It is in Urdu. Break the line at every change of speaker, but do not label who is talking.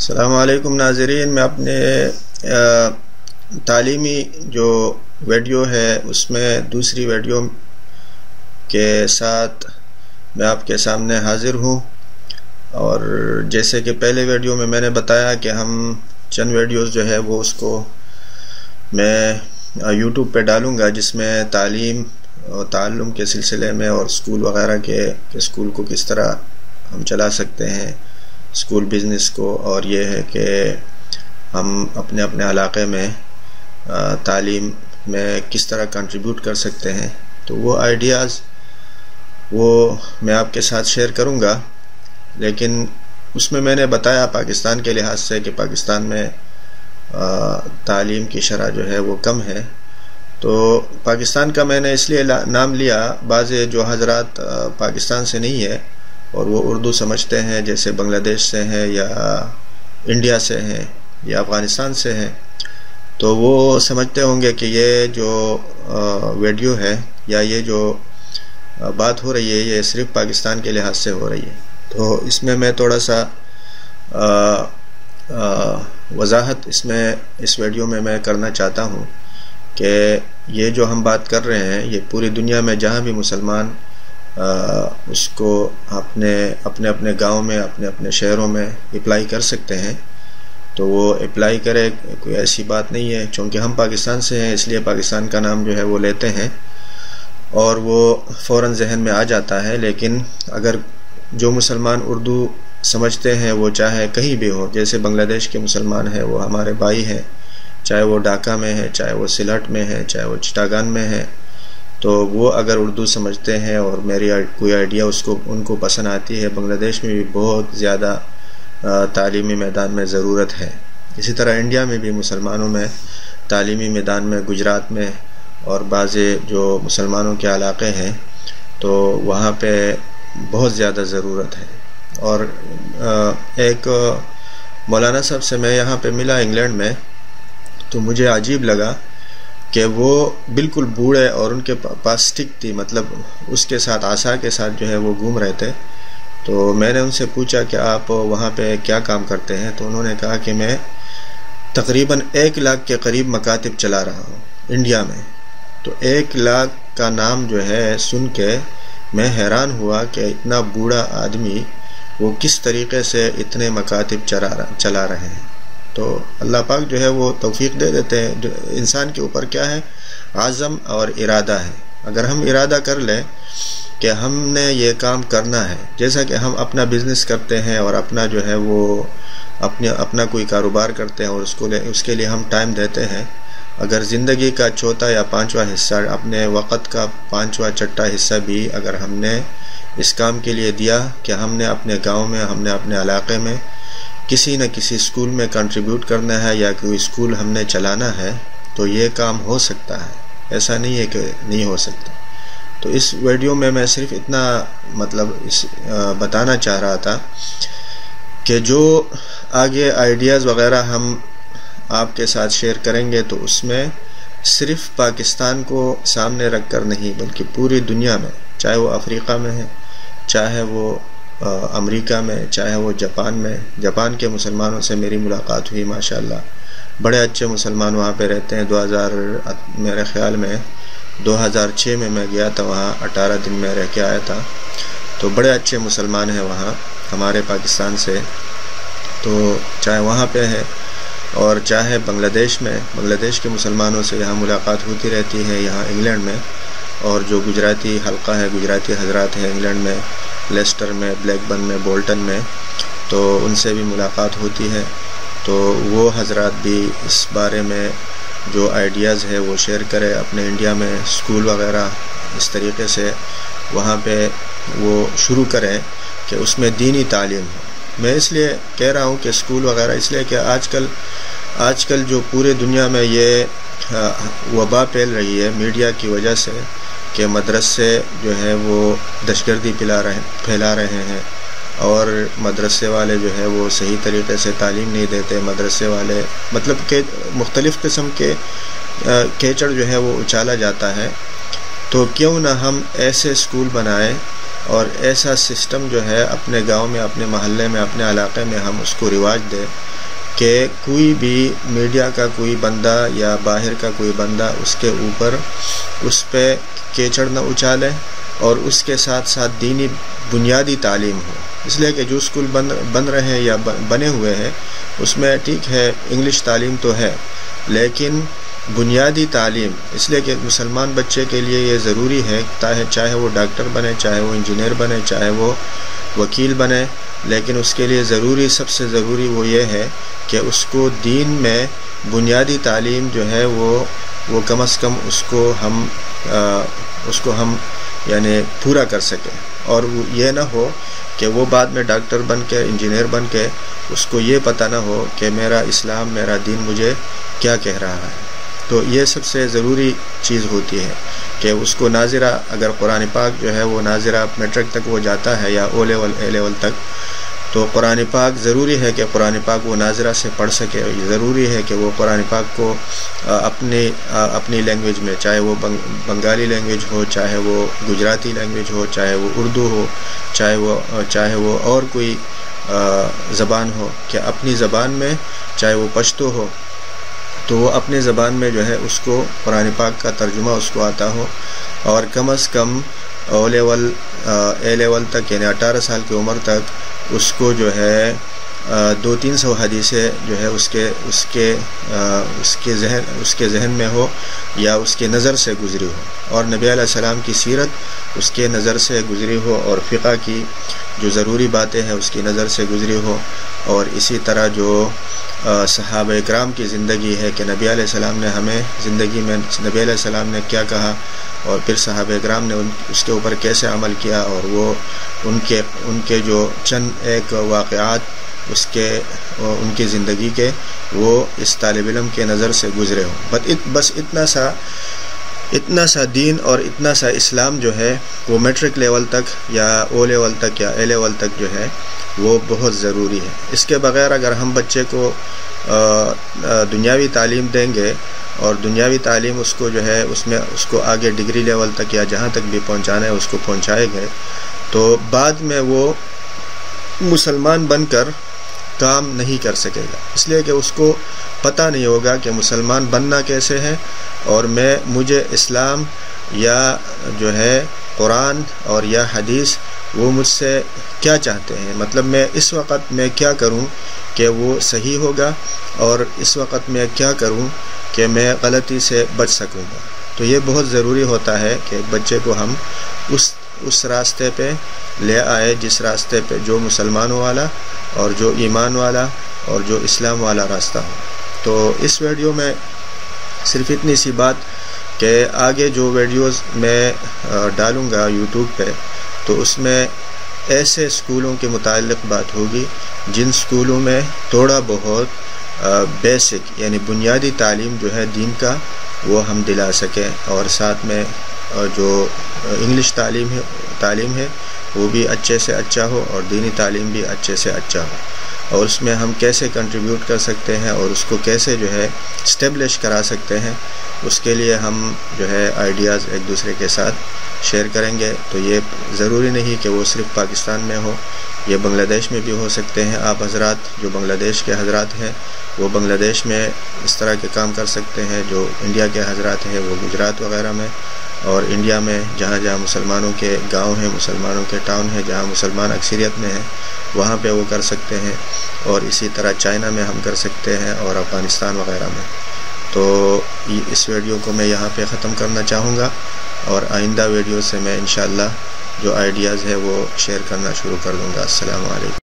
السلام علیکم ناظرین، میں اپنے تعلیمی جو ویڈیو ہے اس میں دوسری ویڈیو کے ساتھ میں آپ کے سامنے حاضر ہوں، اور جیسے کہ پہلے ویڈیو میں نے بتایا کہ ہم چند ویڈیوز جو ہے وہ اس کو میں یوٹیوب پہ ڈالوں گا، جس میں تعلیم اور تعلم کے سلسلے میں اور اسکول وغیرہ کے اسکول کو کس طرح ہم چلا سکتے ہیں، اسکول بزنس کو، اور یہ ہے کہ ہم اپنے اپنے علاقے میں تعلیم میں کس طرح کنٹریبیوٹ کر سکتے ہیں، تو وہ آئیڈیاز وہ میں آپ کے ساتھ شیئر کروں گا۔ لیکن اس میں نے بتایا پاکستان کے لحاظ سے کہ پاکستان میں تعلیم کی شرح جو ہے وہ کم ہے، تو پاکستان کا میں نے اس لیے نام لیا، بعض جو حضرات پاکستان سے نہیں ہے اور وہ اردو سمجھتے ہیں، جیسے بنگلہ دیش سے ہیں یا انڈیا سے ہیں یا افغانستان سے ہیں، تو وہ سمجھتے ہوں گے کہ یہ جو ویڈیو ہے یا یہ جو بات ہو رہی ہے یہ صرف پاکستان کے لحاظ سے ہو رہی ہے۔ تو اس میں تھوڑا سا وضاحت اس ویڈیو میں کرنا چاہتا ہوں کہ یہ جو ہم بات کر رہے ہیں یہ پوری دنیا میں جہاں بھی مسلمان اس کو اپنے گاؤں میں اپنے شہروں میں اپلائی کر سکتے ہیں، تو وہ اپلائی کرے، کوئی ایسی بات نہیں ہے۔ چونکہ ہم پاکستان سے ہیں اس لیے پاکستان کا نام جو ہے وہ لیتے ہیں اور وہ فوراً ذہن میں آ جاتا ہے، لیکن اگر جو مسلمان اردو سمجھتے ہیں وہ چاہے کہیں بھی ہو، جیسے بنگلہ دیش کے مسلمان ہیں وہ ہمارے بھائی ہیں، چاہے وہ ڈھاکہ میں ہے، چاہے وہ سلہٹ میں ہے، چاہے وہ چٹاگان میں ہے، تو وہ اگر اردو سمجھتے ہیں اور میری کوئی آئیڈیا ان کو پسند آتی ہے، بنگلہ دیش میں بھی بہت زیادہ تعلیمی میدان میں ضرورت ہے۔ اسی طرح انڈیا میں بھی مسلمانوں میں تعلیمی میدان میں، گجرات میں اور بعض جو مسلمانوں کے علاقے ہیں تو وہاں پہ بہت زیادہ ضرورت ہے۔ اور ایک مولانا صاحب سے میں یہاں پہ ملا انگلینڈ میں، تو مجھے عجیب لگا کہ وہ بالکل بوڑھے اور ان کے پاس سٹک تھی، مطلب اس کے ساتھ عصا کے ساتھ جو ہے وہ گھوم رہے تھے۔ تو میں نے ان سے پوچھا کہ آپ وہاں پہ کیا کام کرتے ہیں، تو انہوں نے کہا کہ میں تقریباً 1 لاکھ کے قریب مکاتب چلا رہا ہوں انڈیا میں۔ تو 1 لاکھ کا نام جو ہے سن کے میں حیران ہوا کہ اتنا بوڑھا آدمی وہ کس طریقے سے اتنے مکاتب چلا رہے ہیں۔ تو اللہ پاک جو ہے وہ توفیق دے دیتے ہیں، جو انسان کے اوپر کیا ہے، عزم اور ارادہ ہے۔ اگر ہم ارادہ کر لیں کہ ہم نے یہ کام کرنا ہے، جیسا کہ ہم اپنا بزنس کرتے ہیں اور اپنا جو ہے وہ اپنا کوئی کاروبار کرتے ہیں اور اس کے لیے ہم ٹائم دیتے ہیں، اگر زندگی کا چوتھا یا 5واں حصہ، اپنے وقت کا 5واں چھٹا حصہ بھی اگر ہم نے اس کام کے لیے دیا کہ ہم نے اپنے گاؤں میں، ہم نے اپنے علاقے میں کسی نہ کسی اسکول میں کنٹریبیوٹ کرنا ہے یا کوئی اسکول ہم نے چلانا ہے، تو یہ کام ہو سکتا ہے، ایسا نہیں ہے کہ نہیں ہو سکتا۔ تو اس ویڈیو میں صرف اتنا بتانا چاہ رہا تھا کہ جو آگے آئیڈیاز وغیرہ ہم آپ کے ساتھ شیئر کریں گے تو اس میں صرف پاکستان کو سامنے رکھ کر نہیں، بلکہ پوری دنیا میں، چاہے وہ افریقہ میں ہے، چاہے وہ امریکہ میں، چاہے وہ جاپان کے مسلمانوں سے میری ملاقات ہوئی، ماشاءاللہ بڑے اچھے مسلمان وہاں پہ رہتے ہیں۔ میرے خیال میں 2006 میں گیا تھا وہاں، 18 دن میں رہ کے آیا تھا، تو بڑے اچھے مسلمان ہیں وہاں ہمارے پاکستان سے، تو چاہے وہاں پہ ہے اور چاہے بنگلہ دیش کے مسلمانوں سے یہاں ملاقات ہوتی رہتی ہے یہاں انگلینڈ میں، اور جو گجراتی حلقہ ہے، گجراتی حضرات ہیں انگلینڈ میں، لیسٹر میں، بلیک برن میں، بولٹن میں، تو ان سے بھی ملاقات ہوتی ہے۔ تو وہ حضرات بھی اس بارے میں جو آئیڈیاز ہے وہ شیئر کرے، اپنے انڈیا میں اسکول وغیرہ اس طریقے سے وہاں پہ وہ شروع کریں کہ اس میں دینی تعلیم ہو۔ میں اس لیے کہہ رہا ہوں کہ اسکول وغیرہ، اس لیے کہ آج کل جو پورے دنیا میں یہ وبا پھیل رہی ہے میڈیا کی وجہ سے کہ مدرسے جو ہے وہ دہشت گردی پھیلا رہے ہیں، اور مدرسے والے جو ہے وہ صحیح طریقے سے تعلیم نہیں دیتے، مدرسے والے مطلب کہ مختلف قسم کے کیچڑ جو ہے وہ اچالا جاتا ہے۔ تو کیوں نہ ہم ایسے اسکول بنائیں اور ایسا سسٹم جو ہے اپنے گاؤں میں، اپنے محلے میں، اپنے علاقے میں ہم اس کو رواج دیں کہ کوئی بھی میڈیا کا کوئی بندہ یا باہر کا کوئی بندہ اس کے اوپر اس پہ کیچڑ نہ اچھالے، اور اس کے ساتھ ساتھ دینی بنیادی تعلیم ہو. اس لیے کہ جو اسکول بن رہے ہیں یا بنے ہوئے ہیں اس میں ٹھیک ہے انگلش تعلیم تو ہے، لیکن بنیادی تعلیم، اس لیے کہ مسلمان بچے کے لیے یہ ضروری ہے چاہے وہ ڈاکٹر بنے، چاہے وہ انجینئر بنے، چاہے وہ وکیل بنے، لیکن اس کے لیے ضروری، سب سے ضروری وہ یہ ہے کہ اس کو دین میں بنیادی تعلیم جو ہے وہ کم از کم اس کو ہم یعنی پورا کر سکیں. اور یہ نہ ہو کہ وہ بعد میں ڈاکٹر بن کے، انجینئر بن کے اس کو یہ پتہ نہ ہو کہ میرا اسلام، میرا دین مجھے کیا کہہ رہا ہے. تو یہ سب سے ضروری چیز ہوتی ہے کہ اس کو ناظرہ، اگر قرآن پاک جو ہے وہ ناظرہ میٹرک تک وہ جاتا ہے یا او لیول، اے لیول تک، تو قرآن پاک ضروری ہے کہ قرآن پاک وہ ناظرہ سے پڑھ سکے. ضروری ہے کہ وہ قرآن پاک کو اپنی لینگویج میں، چاہے وہ بنگالی لینگویج ہو، چاہے وہ گجراتی لینگویج ہو، چاہے وہ اردو ہو، چاہے وہ اور کوئی زبان ہو، کہ اپنی زبان میں، چاہے وہ پشتو ہو تو وہ اپنے زبان میں جو ہے اس کو قرآن پاک کا ترجمہ اس کو آتا ہو، اور کم از کم او لیول، اے لیول تک یعنی 18 سال کی عمر تک اس کو جو ہے 200-300 حدیثیں جو ہے اس کے ذہن میں ہو یا اس کے نظر سے گزری ہو، اور نبی علیہ السلام کی سیرت اس کے نظر سے گزری ہو، اور فقہ کی جو ضروری باتیں ہیں اس کی نظر سے گزری ہو. اور اسی طرح جو صحابہ اکرام کی زندگی ہے کہ نبی علیہ السلام نے ہمیں زندگی میں نبی علیہ السلام نے کیا کہا، اور پھر صحابہ اکرام نے اس کے اوپر کیسے عمل کیا، اور وہ ان کے جو چند ایک واقعات ان کی زندگی کے وہ اس طالب علم کے نظر سے گزرے ہوں. بس اتنا سا دین اور اتنا سا اسلام جو ہے وہ میٹرک لیول تک یا او لیول تک یا اے لیول تک جو ہے وہ بہت ضروری ہے. اس کے بغیر اگر ہم بچے کو دنیاوی تعلیم دیں گے اور دنیاوی تعلیم اس کو جو ہے اس کو آگے ڈگری لیول تک یا جہاں تک بھی پہنچانا ہے اس کو پہنچائے گئے، تو بعد میں وہ مسلمان بن کر کام نہیں کر سکے گا. اس لیے کہ اس کو پتہ نہیں ہوگا کہ مسلمان بننا کیسے ہے، اور مجھے اسلام یا جو ہے قرآن اور یا حدیث وہ مجھ سے کیا چاہتے ہیں، مطلب میں اس وقت میں کیا کروں کہ وہ صحیح ہوگا، اور اس وقت میں کیا کروں کہ میں غلطی سے بچ سکوں گا. تو یہ بہت ضروری ہوتا ہے کہ بچے کو ہم اس راستے پہ لے آئے جس راستے پہ جو مسلمانوں والا اور جو ایمان والا اور جو اسلام والا راستہ ہو. تو اس ویڈیو میں صرف اتنی سی بات کہ آگے جو ویڈیوز میں ڈالوں گا یوٹیوب پہ تو اس میں ایسے اسکولوں کے متعلق بات ہوگی جن اسکولوں میں تھوڑا بہت بیسک یعنی بنیادی تعلیم جو ہے دین کا وہ ہم دلا سکیں، اور ساتھ میں جو انگلش تعلیم ہے وہ بھی اچھے سے اچھا ہو اور دینی تعلیم بھی اچھے سے اچھا ہو. اور اس میں ہم کیسے کنٹریبیوٹ کر سکتے ہیں اور اس کو کیسے جو ہے اسٹیبلش کرا سکتے ہیں، اس کے لیے ہم جو ہے آئیڈیاز ایک دوسرے کے ساتھ شیئر کریں گے. تو یہ ضروری نہیں کہ وہ صرف پاکستان میں ہو، یہ بنگلہ دیش میں بھی ہو سکتے ہیں. آپ حضرات جو بنگلہ دیش کے حضرات ہیں وہ بنگلہ دیش میں اس طرح کے کام کر سکتے ہیں، جو انڈیا کے حضرات ہیں وہ گجرات وغیرہ میں، اور انڈیا میں جہاں جہاں مسلمانوں کے گاؤں ہیں، مسلمانوں کے ٹاؤن ہیں، جہاں مسلمان اکثریت میں ہیں وہاں پہ وہ کر سکتے ہیں. اور اسی طرح چائنا میں ہم کر سکتے ہیں اور افغانستان وغیرہ میں. تو اس ویڈیو کو میں یہاں پہ ختم کرنا چاہوں گا، اور آئندہ ویڈیو سے میں انشاءاللہ جو آئیڈیاز ہے وہ شیئر کرنا شروع کر دوں گا. السلام علیکم.